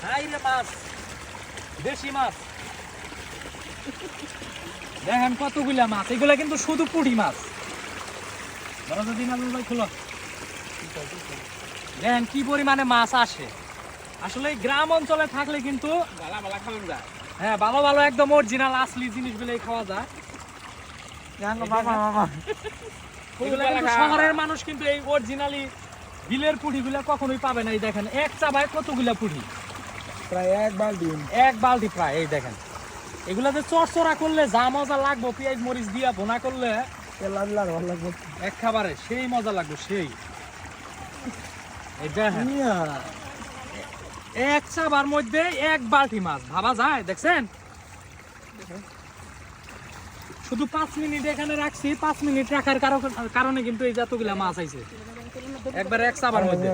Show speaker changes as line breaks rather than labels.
হাইরে মাছ, দেশি মাছ। দেখেন কতগুলা মাছ, এগুলা কিন্তু শুধু পুঁটি মাছ। দেখেন কি পরিমাণে মাছ আসে। আসলে গ্রাম অঞ্চলে থাকলে কিন্তু হ্যাঁ ভালো ভালো একদম অরিজিনাল আসলি জিনিসগুলোই খাওয়া যায়। শহরের মানুষ কিন্তু এই অরিজিনালি বিলের পুঁটিগুলা কখনোই পাবে না। এই দেখেন এক চাবায় কতগুলা পুঁটি,
প্রায়
এক বালতি প্রায়। এই দেখেন এগুলাতে চড়চড়া করলে যা মজা লাগবো, পেঁয়াজ মরিচ দিয়া ভুনা করলে এক খাবারে সেই মজা লাগবে সেই। এই দেখেন এক চাবার মধ্যে এক বালতি মাছ, ভাবা যায়? দেখছেন শুধু 5 মিনিট এখানে রাখছি, 5 মিনিট রাখার কারণে কিন্তু এই যতগুলা মাছ আইছে একবার এক চাবার মধ্যে।